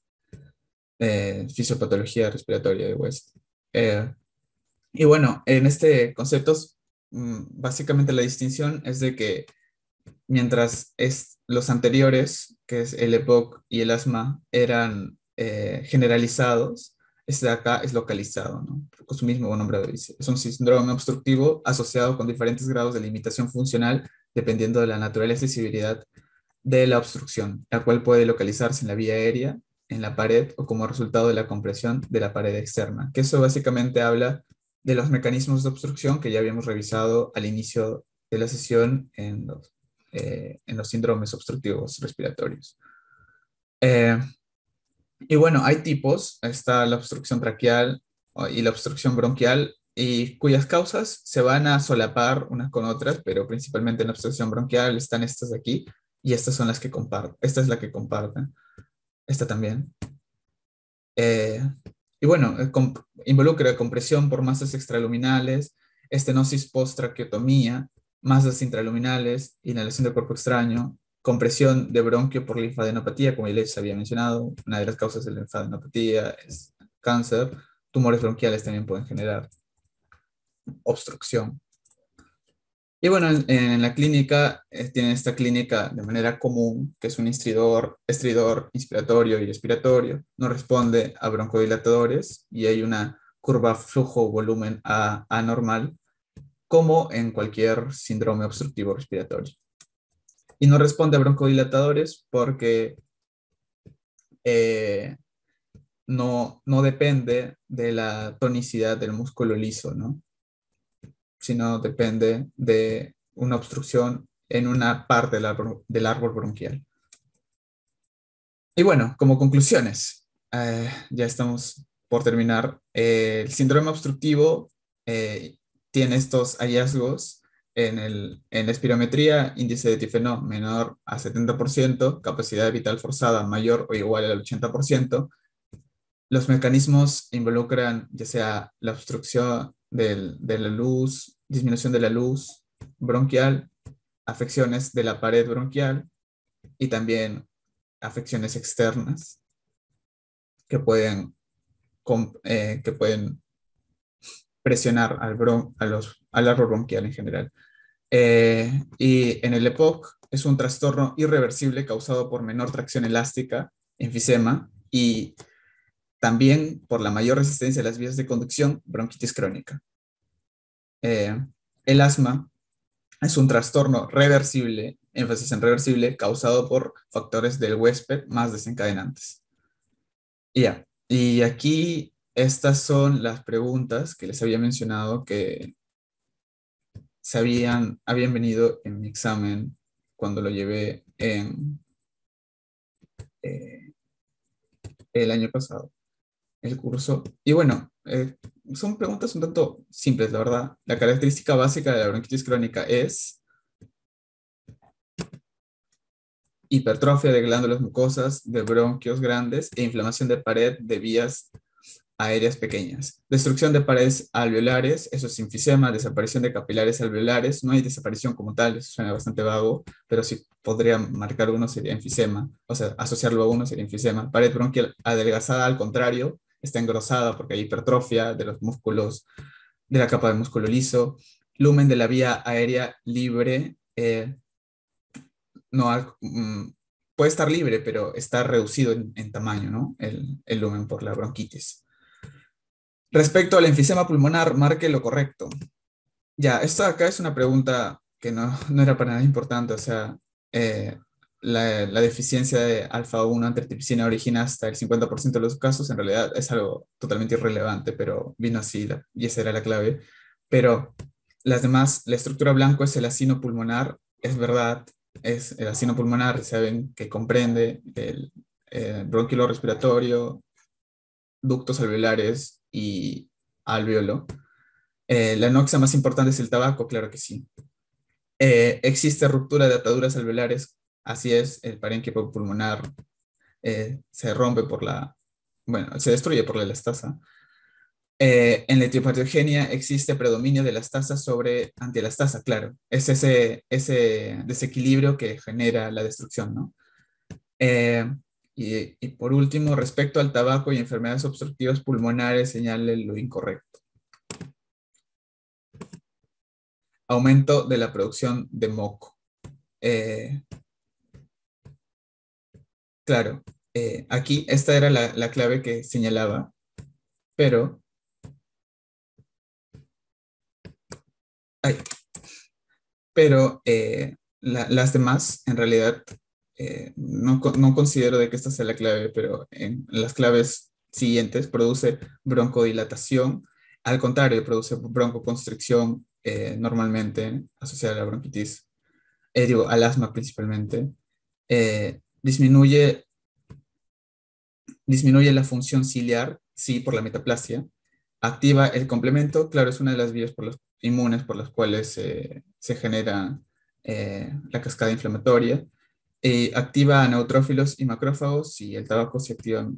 Fisiopatología Respiratoria de West. Eh, y bueno, en este concepto, básicamente la distinción es de que mientras los anteriores, que es el EPOC y el asma, eran generalizados, este de acá es localizado, ¿no? Con su mismo nombre lo dice. Es un síndrome obstructivo asociado con diferentes grados de limitación funcional dependiendo de la naturaleza y severidad de la obstrucción, la cual puede localizarse en la vía aérea, en la pared o como resultado de la compresión de la pared externa. Que eso básicamente habla de los mecanismos de obstrucción que ya habíamos revisado al inicio de la sesión en los síndromes obstructivos respiratorios. Eh, y bueno, hay tipos, está la obstrucción traqueal y la obstrucción bronquial, y cuyas causas se van a solapar unas con otras, pero principalmente en la obstrucción bronquial están estas de aquí, y estas son las que comparten. Esta es la que comparten, esta también. Eh, y bueno, involucra compresión por masas extraluminales, estenosis post-traqueotomía, masas intraluminales, inhalación de cuerpo extraño, compresión de bronquio por linfadenopatía, como ya les había mencionado. Una de las causas de la linfadenopatía es cáncer. Tumores bronquiales también pueden generar obstrucción. Y bueno, en la clínica, tienen esta clínica de manera común, que es un estridor inspiratorio y expiratorio, no responde a broncodilatadores y hay una curva flujo-volumen anormal, como en cualquier síndrome obstructivo respiratorio. Y no responde a broncodilatadores porque eh, no depende de la tonicidad del músculo liso, ¿no? Sino depende de una obstrucción en una parte del árbol bronquial. Y bueno, como conclusiones, ya estamos por terminar. El síndrome obstructivo eh, tiene estos hallazgos en la espirometría: índice de tifenó menor a 70%, capacidad vital forzada mayor o igual al 80%. Los mecanismos involucran ya sea la obstrucción de la luz, disminución de la luz bronquial, afecciones de la pared bronquial y también afecciones externas que que pueden presionar al árbol bronquial en general. Y en el EPOC es un trastorno irreversible causado por menor tracción elástica, enfisema, y también por la mayor resistencia a las vías de conducción, bronquitis crónica. Eh, el asma es un trastorno reversible, énfasis en reversible, causado por factores del huésped más desencadenantes. Y ya, y aquí estas son las preguntas que les había mencionado que habían venido en mi examen cuando lo llevé eh, el año pasado, el curso. Y bueno, son preguntas un tanto simples, la verdad. La característica básica de la bronquitis crónica es hipertrofia de glándulas mucosas, de bronquios grandes e inflamación de pared de vías aéreas pequeñas. Destrucción de paredes alveolares, eso es enfisema. Desaparición de capilares alveolares, no hay desaparición como tal, eso suena bastante vago, pero si podría marcar uno sería enfisema, o sea, asociarlo a uno sería enfisema. Pared bronquial adelgazada, al contrario, está engrosada porque hay hipertrofia de los músculos, de la capa de músculo liso. Lumen de la vía aérea libre, no, puede estar libre, pero está reducido en tamaño, ¿no? El lumen por la bronquitis. Respecto al enfisema pulmonar, marque lo correcto. Ya, esto acá es una pregunta que no era para nada importante, o sea, eh, la deficiencia de alfa-1 antitripsina origina hasta el 50% de los casos. En realidad es algo totalmente irrelevante, pero vino así y esa era la clave. Pero las demás, la estructura blanco es el acino pulmonar, es verdad, es el acino pulmonar, saben que comprende el bronquio respiratorio, ductos alveolares y alveolo. La noxa más importante es el tabaco, claro que sí. Existe ruptura de ataduras alveolares, así es, el parénquima pulmonar se rompe bueno, se destruye por la elastasa. En la etiopatogenia existe predominio de las tasas sobre antielastasa, claro. Es ese desequilibrio que genera la destrucción, ¿no? Eh, y por último, respecto al tabaco y enfermedades obstructivas pulmonares, señale lo incorrecto. Aumento de la producción de moco. Eh, claro, aquí esta era la clave que señalaba, pero, ay, pero las demás, en realidad, no considero de que esta sea la clave, pero en las claves siguientes produce broncodilatación, al contrario, produce broncoconstricción normalmente asociada a la bronquitis, digo, al asma principalmente, disminuye, disminuye la función ciliar, sí, por la metaplasia, activa el complemento, claro, es una de las vías inmunes por las cuales se genera la cascada inflamatoria. Activa a neutrófilos y macrófagos y el tabaco se activa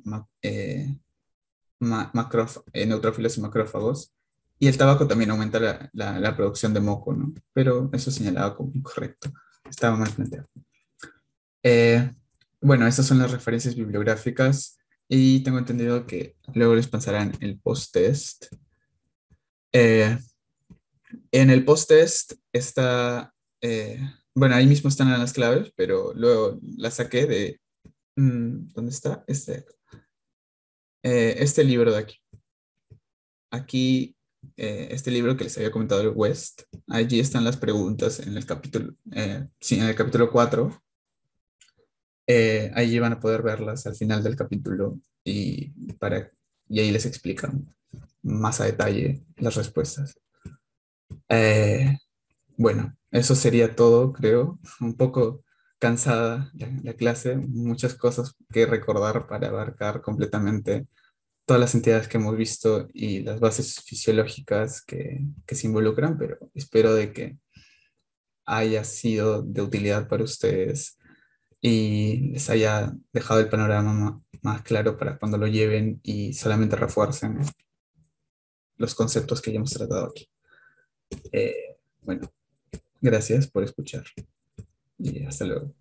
neutrófilos y macrófagos. Y el tabaco también aumenta la producción de moco, ¿no? Pero eso señalaba como incorrecto. Estaba mal planteado. Eh, bueno, estas son las referencias bibliográficas y tengo entendido que luego les pasarán el post-test. Eh, en el post-test está, eh, bueno, ahí mismo están las claves, pero luego las saqué de, ¿dónde está? Este libro de aquí. Aquí, este libro que les había comentado, el West, allí están las preguntas en el capítulo, sí, en el capítulo 4. Allí van a poder verlas al final del capítulo y ahí les explican más a detalle las respuestas. Eh, bueno, eso sería todo, creo. Un poco cansada la clase, muchas cosas que recordar para abarcar completamente todas las entidades que hemos visto y las bases fisiológicas que se involucran, pero espero de que haya sido de utilidad para ustedes y les haya dejado el panorama más claro para cuando lo lleven y solamente refuercen los conceptos que ya hemos tratado aquí. Bueno, gracias por escuchar y hasta luego.